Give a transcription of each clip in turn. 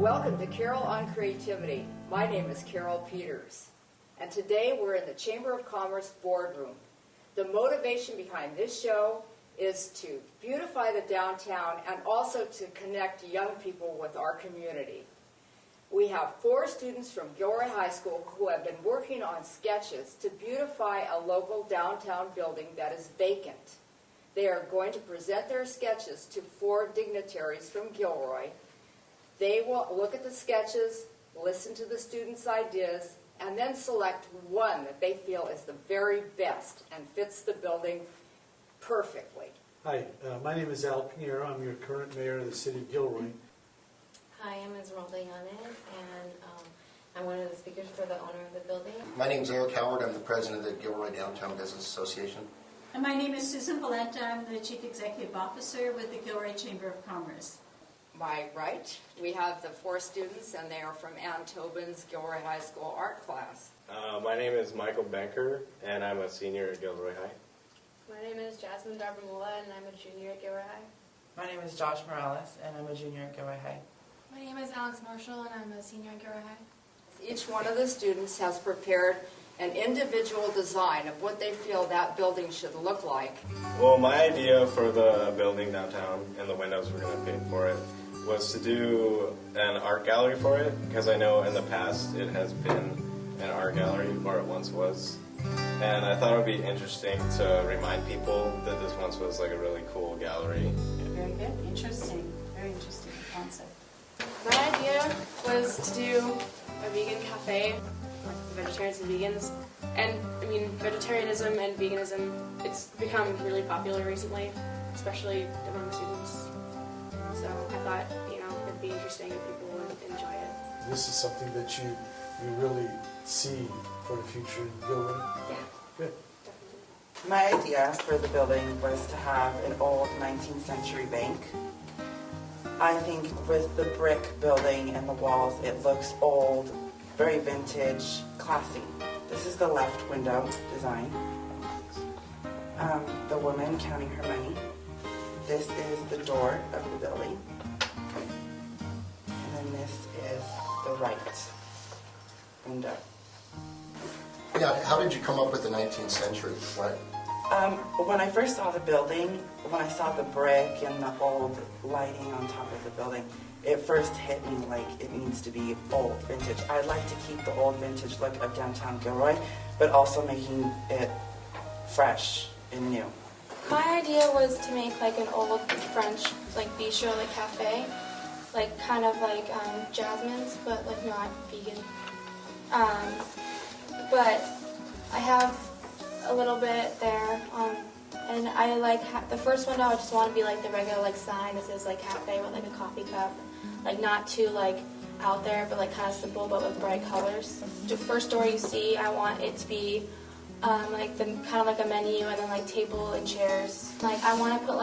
Welcome to Carol on Creativity. My name is Carol Peters, and today we're in the Chamber of Commerce boardroom. The motivation behind this show is to beautify the downtown and also to connect young people with our community. We have 4 students from Gilroy High School who have been working on sketches to beautify a local downtown building that is vacant. They are going to present their sketches to 4 dignitaries from Gilroy. They will look at the sketches, listen to the students' ideas, and then select one that they feel is the very best and fits the building perfectly. Hi, my name is Al Pinheiro. I'm your current mayor of the city of Gilroy. Hi, I'm Esmeralda Yanez, and I'm one of the speakers for the owner of the building. My name is Eric Howard. I'm the president of the Gilroy Downtown Business Association. And my name is Susan Valenta. I'm the Chief Executive Officer with the Gilroy Chamber of Commerce. My right, we have the 4 students, and they are from Ann Tobin's Gilroy High School art class. My name is Michael Banker, and I'm a senior at Gilroy High. My name is Jasmine Darbermula, and I'm a junior at Gilroy High. My name is Josh Morales, and I'm a junior at Gilroy High. My name is Alex Marshall, and I'm a senior at Gilroy High. Each one of the students has prepared an individual design of what they feel that building should look like. Well, my idea for the building downtown and the windows we're going to paint for it was to do an art gallery for it, because I know in the past it has been an art gallery, or it once was. And I thought it would be interesting to remind people that this once was like a really cool gallery. Very good. Interesting. Very interesting concept. My idea was to do a vegan cafe for vegetarians and vegans. And, I mean, vegetarianism and veganism, it's become really popular recently, especially among students. So I thought, it'd be interesting if people would enjoy it. This is something that you really see for the future in Gilroy? Yeah. Good. Definitely. My idea for the building was to have an old 19th century bank. I think with the brick building and the walls, it looks old, very vintage, classy. This is the left window design. The woman counting her money. This is the door of the building. And then this is the right window. Yeah, how did you come up with the 19th century? What? When I first saw the building, when I saw the brick and the old lighting on top of the building, it first hit me like it needs to be old, vintage. I'd like to keep the old vintage look of downtown Gilroy, but also making it fresh and new. My idea was to make like an old French bistro, cafe, kind of like Jasmine's, but not vegan. But I have a little bit there, and I the first window. I just want to be the regular sign that says cafe with a coffee cup, not too out there, but kind of simple, but with bright colors. The first door you see, I want it to be kind of a menu, and then table and chairs. I want to put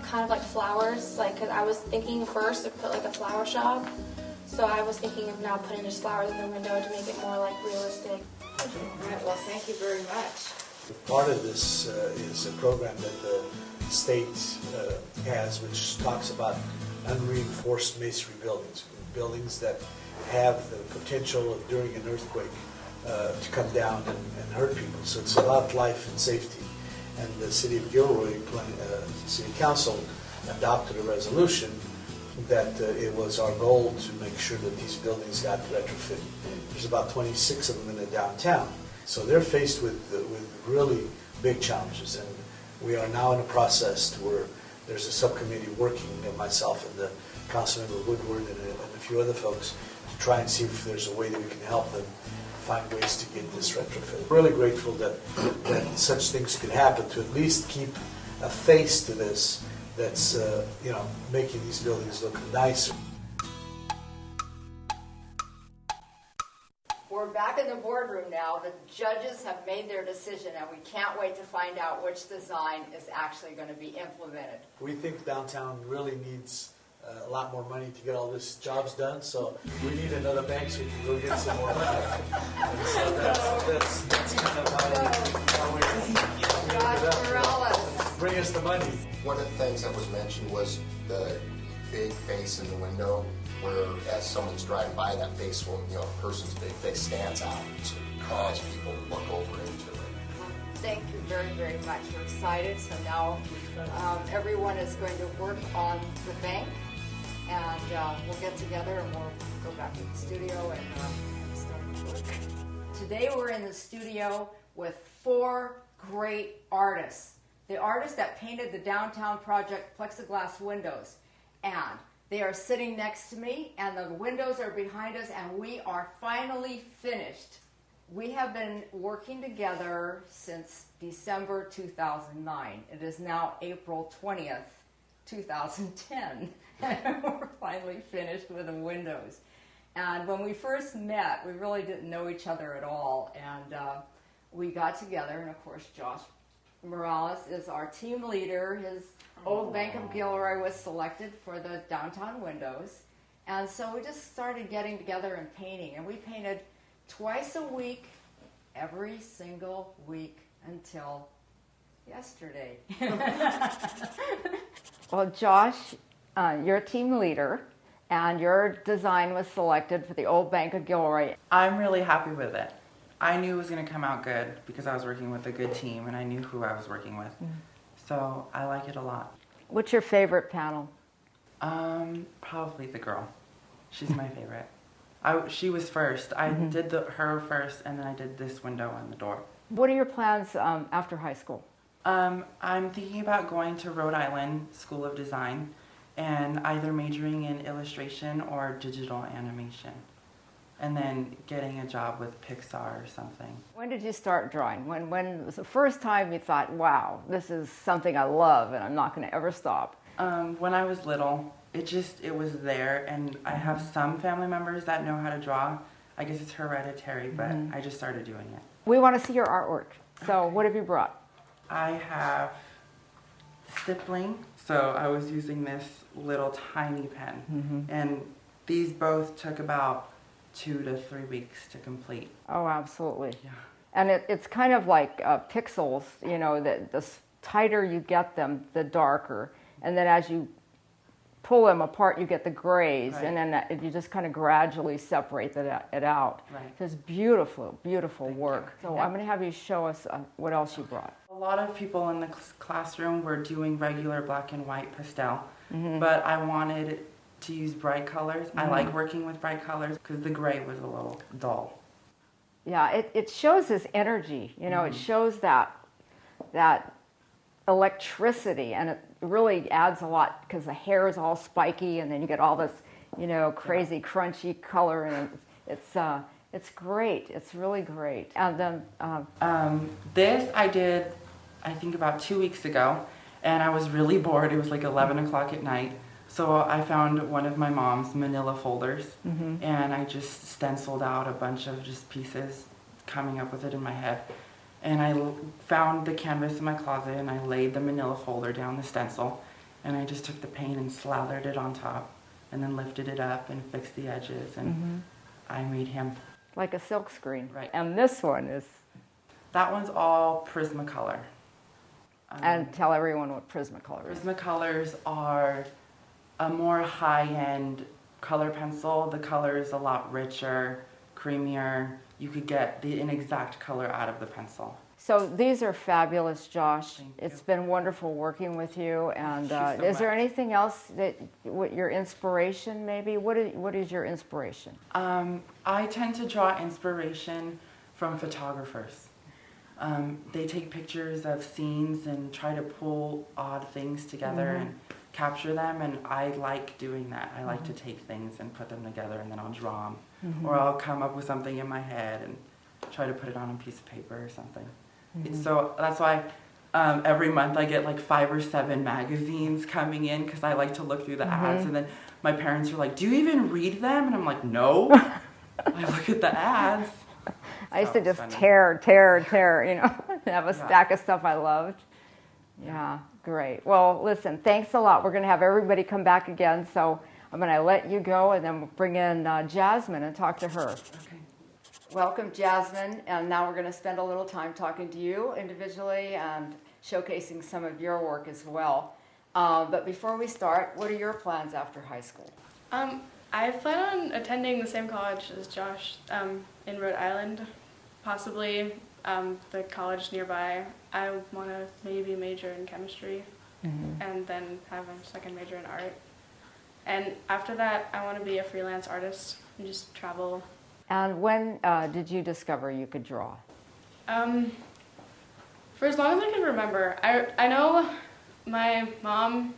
kind of flowers, because I was thinking first to put a flower shop. So I was thinking of now putting just flowers in the window to make it more realistic. All right, well, thank you very much. Part of this is a program that the state has, which talks about unreinforced masonry buildings that have the potential of, during an earthquake, to come down and hurt people. So it's about life and safety. And the city of Gilroy, City Council, adopted a resolution that it was our goal to make sure that these buildings got retrofitted. There's about 26 of them in the downtown. So they're faced with really big challenges. And we are now in a process where there's a subcommittee working, myself and the Councilmember Woodward and a few other folks, to try and see if there's a way that we can help them find ways to get this retrofitted. Really grateful that such things could happen, to at least keep a face to this that's making these buildings look nicer. We're back in the boardroom now. The judges have made their decision, and we can't wait to find out which design is actually going to be implemented. We think downtown really needs a lot more money to get all these jobs done, so we need another bank so we can go get some more money. And so that's kind of how we're Josh Morales. bring us the money. One of the things that was mentioned was the big face in the window, where as someone's driving by, that face will, a person's big face stands out to cause people to look over into it. Thank you very, very much. We're excited. So now everyone is going to work on the bank, and we'll get together and we'll go back to the studio and start work. Today we're in the studio with 4 great artists. The artists that painted the downtown project plexiglass windows. And they are sitting next to me, and the windows are behind us, and we are finally finished. We have been working together since December 2009. It is now April 20th, 2010, and we're finally finished with the windows. And when we first met, we really didn't know each other at all, and we got together, and of course Josh Morales is our team leader. His old Bank of Gilroy was selected for the downtown windows, and so we just started getting together and painting, and we painted twice a week, every single week until yesterday. Well, Josh, you're a team leader, and your design was selected for the old Bank of Gilroy. I'm really happy with it. I knew it was going to come out good because I was working with a good team and I knew who I was working with. So I like it a lot. What's your favorite panel? Probably the girl. She's my favorite. She was first. I did her first, and then I did this window on the door. What are your plans after high school? I'm thinking about going to Rhode Island School of Design and either majoring in illustration or digital animation, and then getting a job with Pixar or something. When did you start drawing? When was the first time you thought, wow, this is something I love and I'm not going to ever stop? When I was little. It was there, and I have some family members that know how to draw. I guess it's hereditary, but I just started doing it. We want to see your artwork. So what have you brought? I have stippling. So I was using this little tiny pen, and these both took about 2 to 3 weeks to complete. Oh, absolutely. Yeah. And it's kind of like pixels, the tighter you get them, the darker. And then as you pull them apart, you get the grays, right. And then you just kind of gradually separate it out. Right. So it's beautiful, beautiful Thank work. you. So I'm going to have you show us what else you brought. A lot of people in the classroom were doing regular black and white pastel, but I wanted to use bright colors. I like working with bright colors because the gray was a little dull. Yeah, it shows this energy, it shows that electricity, and it really adds a lot because the hair is all spiky, and then you get all this, crazy crunchy color, and it's great. It's really great. And then this I did, I think about 2 weeks ago, and I was really bored. It was like 11 o'clock at night. So I found one of my mom's manila folders, and I just stenciled out a bunch of just pieces, coming up with it in my head. And I found the canvas in my closet, and I laid the manila folder down the stencil, and I just took the paint and slathered it on top, and then lifted it up and fixed the edges, and I made him. Like a silk screen. Right. And this one is? That one's all Prismacolor. And tell everyone what Prismacolor is. Prismacolors are a more high-end color pencil. The color is a lot richer, creamier. You could get an exact color out of the pencil. So these are fabulous, Josh. Thank you. It's been wonderful working with you. And Thank you so is there much. anything else what your inspiration maybe? What is your inspiration? I tend to draw inspiration from photographers. They take pictures of scenes and try to pull odd things together and capture them, and I like doing that. I like to take things and put them together, and then I'll draw them. Or I'll come up with something in my head and try to put it on a piece of paper or something. So that's why every month I get like 5 or 7 magazines coming in, because I like to look through the ads, and then my parents are like, do you even read them? And I'm like, no. I look at the ads. I used to just tear, and have a stack of stuff I loved. Yeah, great. Well, listen, thanks a lot. We're going to have everybody come back again, so I'm going to let you go, and then we'll bring in Jasmine and talk to her. Okay. Welcome, Jasmine, and now we're going to spend a little time talking to you individually and showcasing some of your work as well. But before we start, what are your plans after high school? I plan on attending the same college as Josh in Rhode Island, possibly the college nearby. I want to maybe major in chemistry and then have a second major in art. And after that, I want to be a freelance artist and just travel. And when did you discover you could draw? For as long as I can remember. I know my mom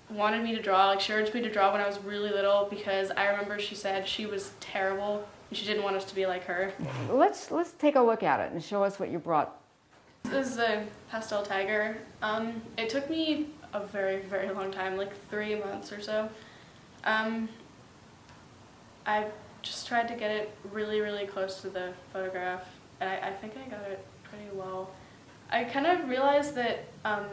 wanted me to draw, like she urged me to draw when I was really little because I remember she said she was terrible and she didn't want us to be like her. Let's take a look at it and show us what you brought. This is a pastel tiger. It took me a very, very long time, like 3 months or so. I just tried to get it really, really close to the photograph, and I think I got it pretty well. I kind of realized that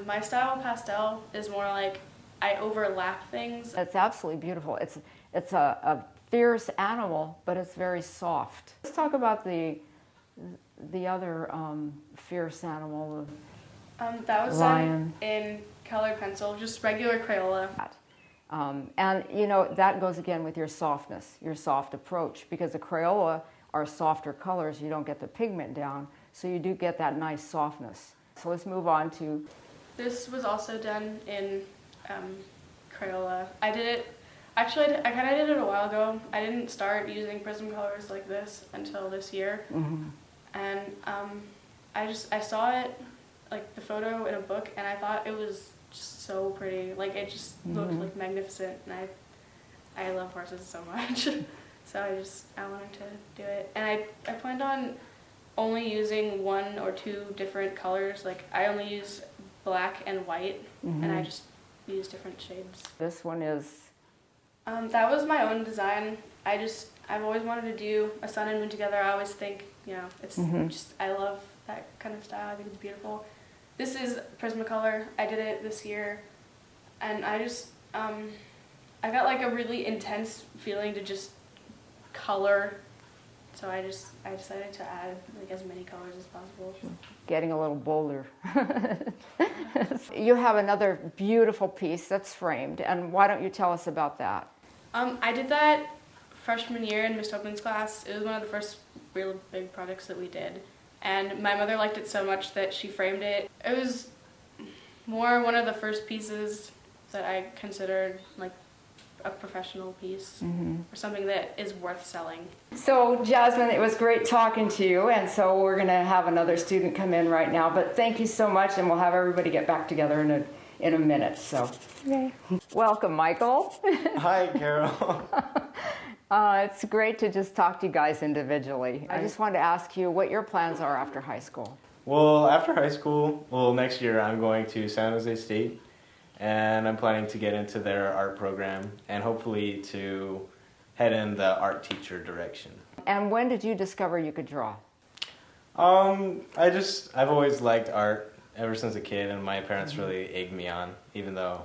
my style of pastel is more like I overlap things. It's absolutely beautiful. It's a fierce animal, but it's very soft. Let's talk about the other fierce animal. That was lion. done in colored pencil, just regular Crayola. And you know, that goes again with your softness, your soft approach, because the Crayola are softer colors, you don't get the pigment down, so you do get that nice softness. So let's move on to... This was also done in Crayola. I did it, actually I kind of did it a while ago. I didn't start using prism colors like this until this year. And I saw it, like the photo in a book, and I thought it was just so pretty. Like it just looked like magnificent, and I love horses so much. So I wanted to do it. And I planned on only using 1 or 2 different colors. Like I only use black and white, and I just use different shades. This one is... That was my own design. I've always wanted to do a sun and moon together. I always think, you know, it's just, I love that kind of style. I think it's beautiful. This is Prismacolor. I did it this year, and I got like a really intense feeling to just color, so I decided to add like as many colors as possible. Getting a little bolder. You have another beautiful piece that's framed, and why don't you tell us about that? I did that freshman year in Miss Topman's class. It was one of the first real big projects that we did. And my mother liked it so much that she framed it. It was more one of the first pieces that I considered like a professional piece or something that is worth selling. So Jasmine, it was great talking to you, and so we're going to have another student come in right now. But thank you so much, and we'll have everybody get back together in a minute. So, okay. Welcome, Michael. Hi, Carol. It's great to just talk to you guys individually. I just wanted to ask you what your plans are after high school. Well, after high school, next year I'm going to San Jose State, and I'm planning to get into their art program and hopefully to head in the art teacher direction. And when did you discover you could draw? I've always liked art ever since a kid, and my parents really egged me on, even though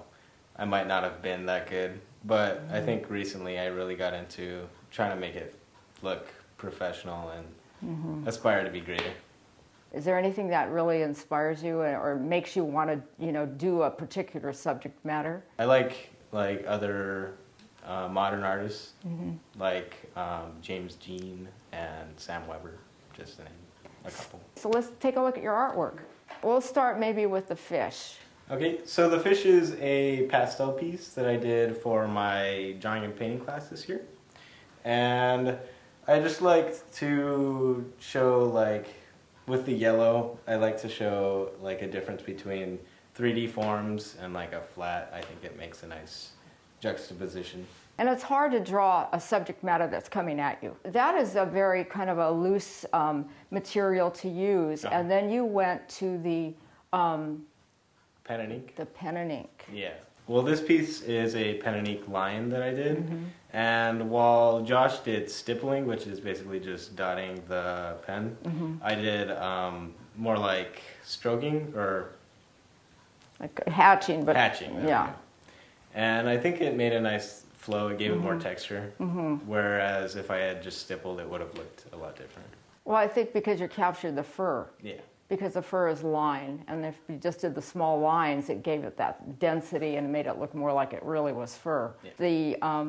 I might not have been that good. But I think recently I really got into trying to make it look professional and aspire to be greater. Is there anything that really inspires you or makes you want to, do a particular subject matter? I like other modern artists, like James Jean and Sam Weber, just to name a couple. So let's take a look at your artwork. We'll start maybe with the fish. Okay, so the fish is a pastel piece that I did for my drawing and painting class this year. And I just like to show, with the yellow, I like to show, a difference between 3D forms and, a flat. I think it makes a nice juxtaposition. And it's hard to draw a subject matter that's coming at you. That is a very kind of a loose material to use. And then you went to the... pen and ink? The pen and ink. Yeah. Well, this piece is a pen and ink line that I did. And while Josh did stippling, which is basically just dotting the pen, I did more like stroking or... Like hatching, but... Hatching. Yeah. And I think it made a nice flow. It gave it more texture. Whereas if I had just stippled, it would have looked a lot different. Well, I think because you captured the fur. Yeah. because the fur is line, and if you just did the small lines, it gave it that density and made it look more like it really was fur. Yeah.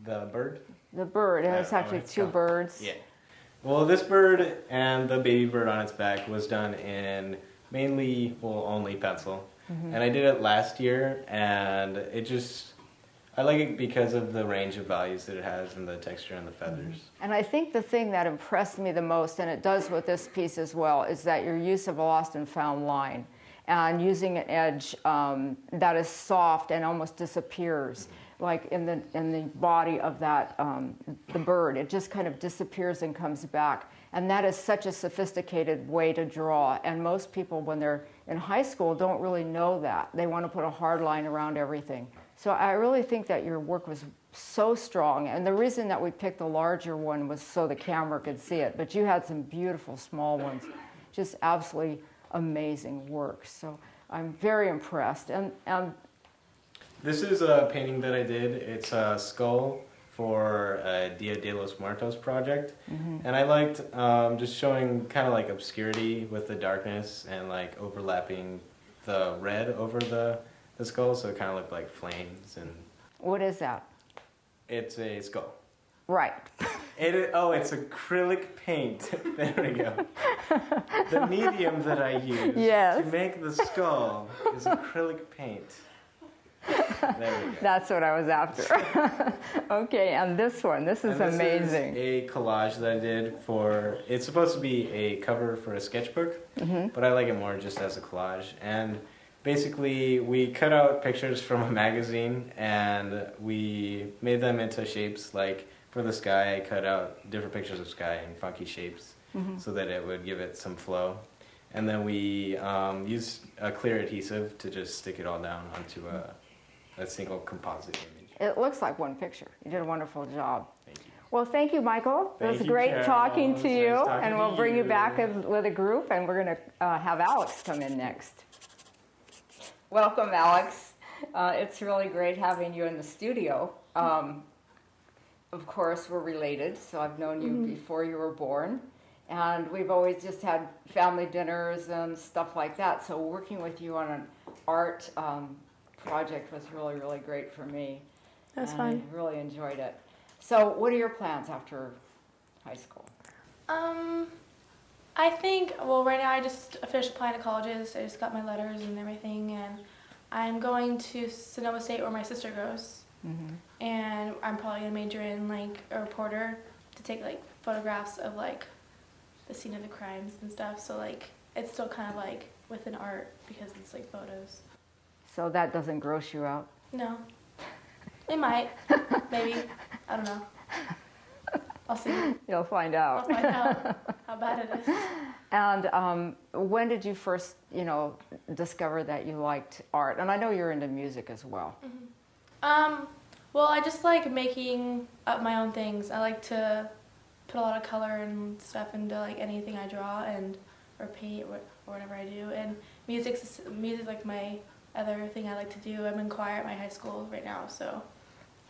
The bird? The bird, and it's actually two birds. Yeah. Well, this bird and the baby bird on its back was done in mainly, well, only pencil. And I did it last year, and it just, I like it because of the range of values that it has and the texture and the feathers. And I think the thing that impressed me the most, and it does with this piece as well, is that your use of a lost and found line and using an edge that is soft and almost disappears, like in the body of that the bird. It just kind of disappears and comes back. And that is such a sophisticated way to draw. And most people, when they're in high school, don't really know that. They want to put a hard line around everything. So I really think that your work was so strong. And the reason that we picked the larger one was so the camera could see it. But you had some beautiful small ones. Just absolutely amazing work. So I'm very impressed. And This is a painting that I did. It's a skull for a Dia de los Muertos project. And I liked just showing kind of like obscurity with the darkness and like overlapping the red over the skull, so it kind of looked like flames. And what is that? it's a skull. Right. It's acrylic paint. There we go. The medium that I use Yes. to make the skull is acrylic paint. There we go. That's what I was after. Okay, and this one, this is And amazing. This is a collage that I did for, it's supposed to be a cover for a sketchbook, but I like it more just as a collage. And basically, we cut out pictures from a magazine and we made them into shapes. Like for the sky, I cut out different pictures of sky in funky shapes so that it would give it some flow. And then we used a clear adhesive to just stick it all down onto a single composite image. It looks like one picture. You did a wonderful job. Thank you. Well, thank you, Michael. It Thank was you, great Carol. talking It was to nice you, talking and to we'll bring you you. back with a group, and we're going to have Alex come in next. Welcome, Alex. It's really great having you in the studio. Of course, we're related, so I've known you before you were born. And we've always just had family dinners and stuff like that. So working with you on an art project was really, really great for me. That's and fun. I really enjoyed it. So what are your plans after high school? I think, well, right now I just finished applying to colleges. I just got my letters and everything, and I'm going to Sonoma State where my sister goes. And I'm probably going to major in, like, a reporter to take, like, photographs of, like, the scene of the crimes and stuff. So, like, it's still kind of, like, within art because it's, like, photos. So that doesn't gross you out? No. It might. Maybe. I don't know. I'll see. You'll find I'll out. find out how bad it is. And when did you first, discover that you liked art? And I know you're into music as well. Well, I just like making up my own things. I like to put a lot of color and stuff into like anything I draw or paint or whatever I do. And music's like my other thing I like to do. I'm in choir at my high school right now,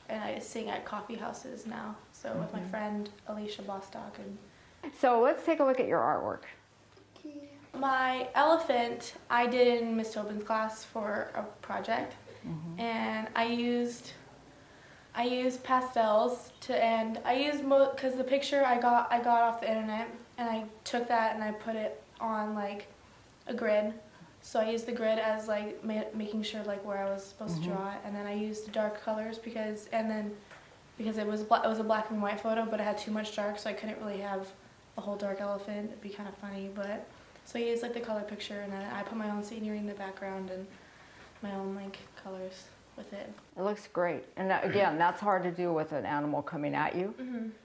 and I sing at coffee houses now. So with my friend Alicia Bostock. And So let's take a look at your artwork. my elephant I did in Miss Tobin's class for a project, and I used pastels and I used because the picture I got off the internet, and I took that and I put it on like a grid. So I used the grid as like making sure like where I was supposed to draw it, and then I used the dark colors because it was a black and white photo, but it had too much dark, so I couldn't really have a whole dark elephant. It'd be kind of funny, but so I used like the color picture, and then I put my own scenery in the background and my own like colors with it. It looks great. And again, that's hard to do with an animal coming at you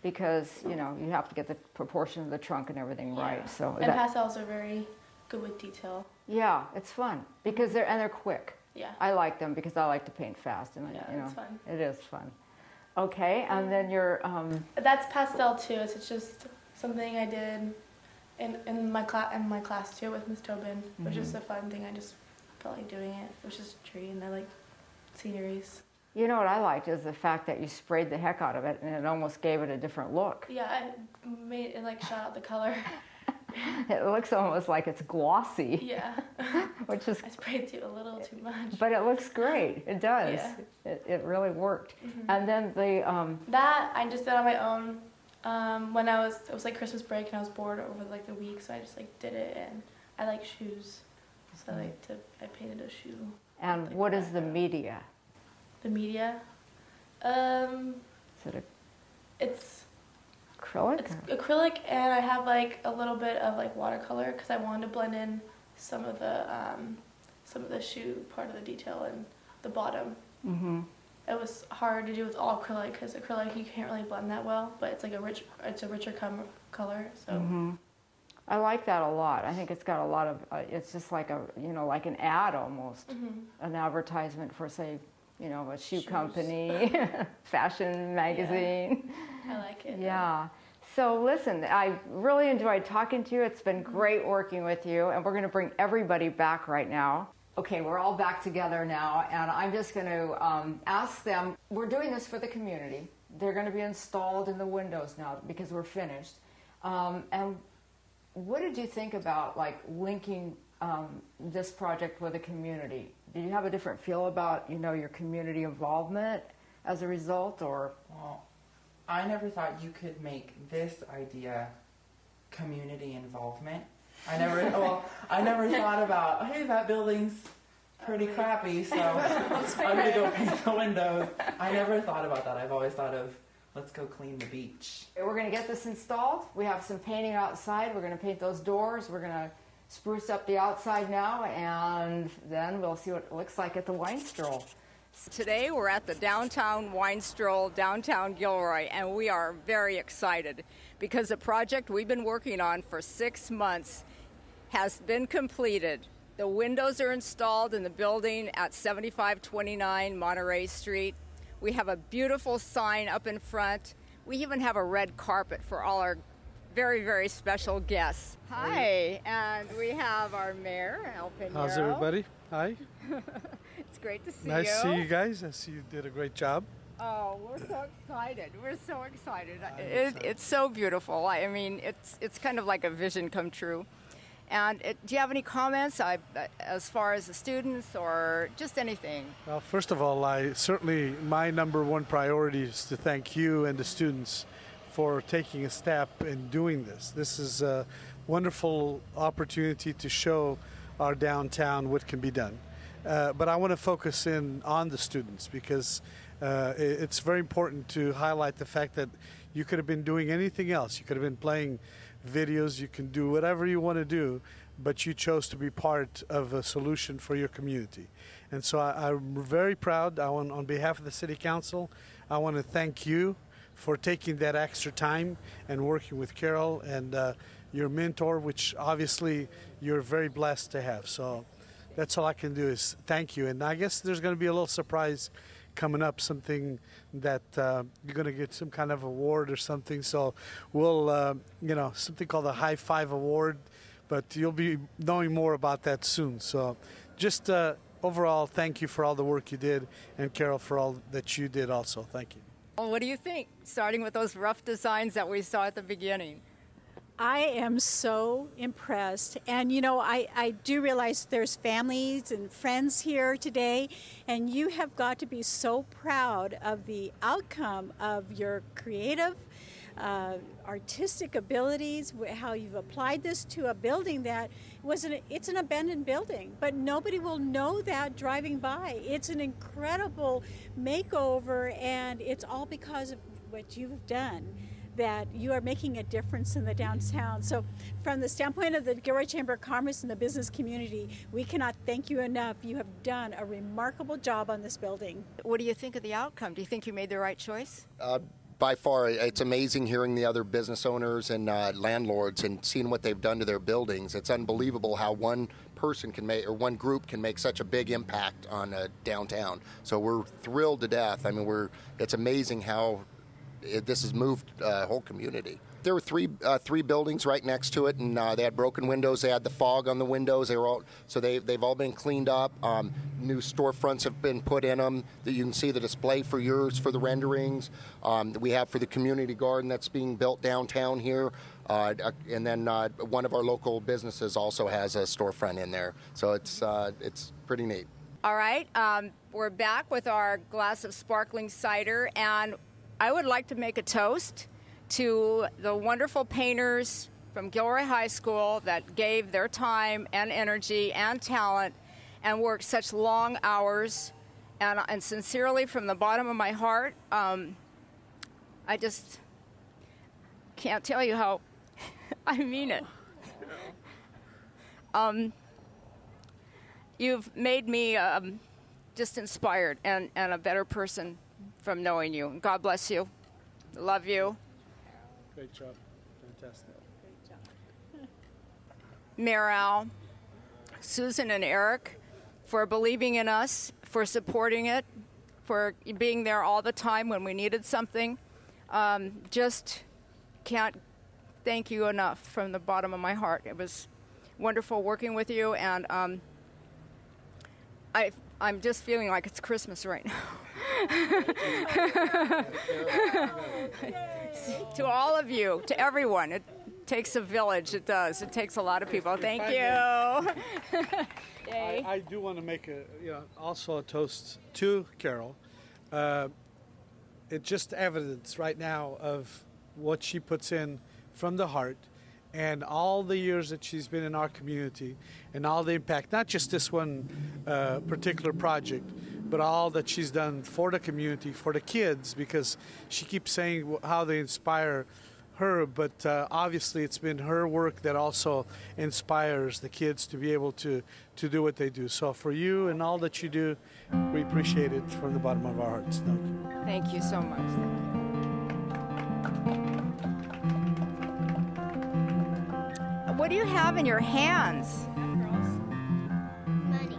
because, you have to get the proportion of the trunk and everything right. So And pastels are very good with detail. yeah, it's fun because they're quick. Yeah. I like them because I like to paint fast, and it's fun. It is fun. Okay, and then your That's pastel too. It's just something I did in my class too with Miss Tobin, which is a fun thing. I just felt like doing it. It was just a tree, and I like sceneries. You know what I liked is the fact that you sprayed the heck out of it, and it almost gave it a different look. Yeah, it like shot out the color. It looks almost like it's glossy. Yeah. Which is, I sprayed a little too much. but it looks great. It does. Yeah. It really worked. And then the That I just did on my own. When it was like Christmas break and I was bored over like the week, so I just like did it. And I like shoes, so I painted a shoe. and like what that. is the media? The media? Is it It's acrylic? It's acrylic, and I have like a little bit of like watercolor because I wanted to blend in some of the shoe part of the detail in the bottom. Mm-hmm. It was hard to do with all acrylic because acrylic you can't really blend that well, but it's like a richer color. So Mm-hmm. I like that a lot. I think it's got a lot of. It's just like like an ad almost, an advertisement for, say, a shoe Shoes. company, fashion magazine. I like it. Yeah. So listen, I really enjoyed talking to you. It's been great working with you, and we're going to bring everybody back right now. Okay, we're all back together now, and I'm just going to ask them. We're doing this for the community. They're going to be installed in the windows now because we're finished. And what did you think about like linking this project with the community? Did you have a different feel about your community involvement as a result, or? Well, I never thought you could make this idea community involvement. I never thought about, hey, that building's pretty crappy, so I'm gonna go paint the windows. I never thought about that. I've always thought of, let's go clean the beach. We're going to get this installed. We have some painting outside. We're going to paint those doors. We're going to spruce up the outside now, and then we'll see what it looks like at the wine stroll. Today we're at the downtown wine stroll, downtown Gilroy, and we are very excited because the project we've been working on for 6 months has been completed. The windows are installed in the building at 7529 Monterey Street. We have a beautiful sign up in front. We even have a red carpet for all our very, very special guests. Hi, and we have our mayor, El Pinero. How's everybody? Hi. It's great to see you. Nice to see you guys. I see you did a great job. Oh, we're so excited. We're so excited. It's so beautiful. I mean, it's kind of like a vision come true. And do you have any comments as far as the students or just anything? Well, first of all, my number one priority is to thank you and the students for taking a step in doing this. This is a wonderful opportunity to show our downtown what can be done. But I want to focus in on the students because it's very important to highlight the fact that you could have been doing anything else. You could have been playing videos, you can do whatever you want to do, but you chose to be part of a solution for your community. And so I'm very proud. On behalf of the City Council, I want to thank you for taking that extra time and working with Carol and your mentor, which obviously you're very blessed to have. So that's all I can do is thank you. And I guess there's going to be a little surprise coming up, something that you're going to get some kind of award or something. So we'll, something called a High Five Award, but you'll be knowing more about that soon. So just overall, thank you for all the work you did, and Carol for all that you did also. Thank you. Well, what do you think, starting with those rough designs that we saw at the beginning? I am so impressed. And, I do realize there's families and friends here today, and you have got to be so proud of the outcome of your creative, artistic abilities, how you've applied this to a building that it's an abandoned building, but nobody will know that driving by. It's an incredible makeover, and it's all because of what you've done, that you are making a difference in the downtown. So from the standpoint of the Gilroy Chamber of Commerce and the business community, we cannot thank you enough. You have done a remarkable job on this building. What do you think of the outcome? Do you think you made the right choice? By far, it's amazing hearing the other business owners and landlords and seeing what they've done to their buildings. It's unbelievable how one person can make, or one group can make such a big impact on downtown. So we're thrilled to death. I mean, it's amazing how this has moved a whole community. There were three buildings right next to it, and they had broken windows. They had the fog on the windows. They've all been cleaned up. New storefronts have been put in them. That you can see the display for the renderings that we have for the community garden that's being built downtown here. And then one of our local businesses also has a storefront in there. So it's pretty neat. All right, we're back with our glass of sparkling cider, and I would like to make a toast to the wonderful painters from Gilroy High School that gave their time and energy and talent and worked such long hours. And sincerely, from the bottom of my heart, I just can't tell you how I mean it. You've made me just inspired and a better person from knowing you. God bless you. Love you. Great job. Fantastic. Meryl, Susan, and Eric for believing in us, for supporting it, for being there all the time when we needed something. Just can't thank you enough from the bottom of my heart. It was wonderful working with you, and I'm just feeling like it's Christmas right now. To all of you, to everyone, it takes a village. It does. It takes a lot of people. Thank you. I do want to make also a toast to Carol. It's just evidence right now of what she puts in from the heart, and all the years that she's been in our community, and all the impact, not just this one particular project, but all that she's done for the community, for the kids, because she keeps saying how they inspire her, but obviously it's been her work that also inspires the kids to be able to do what they do. So for you and all that you do, we appreciate it from the bottom of our hearts. Thank you. Thank you so much. Thank you. What do you have in your hands? Money.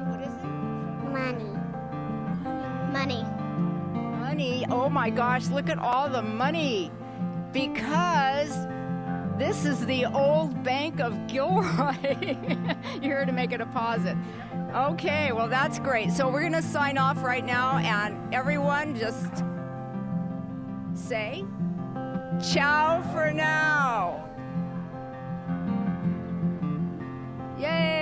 What is it? Money. Money. Money. Oh my gosh, look at all the money. Because this is the old Bank of Gilroy. You're here to make a deposit. Okay, well that's great. So we're going to sign off right now, and everyone just say ciao for now. Yay!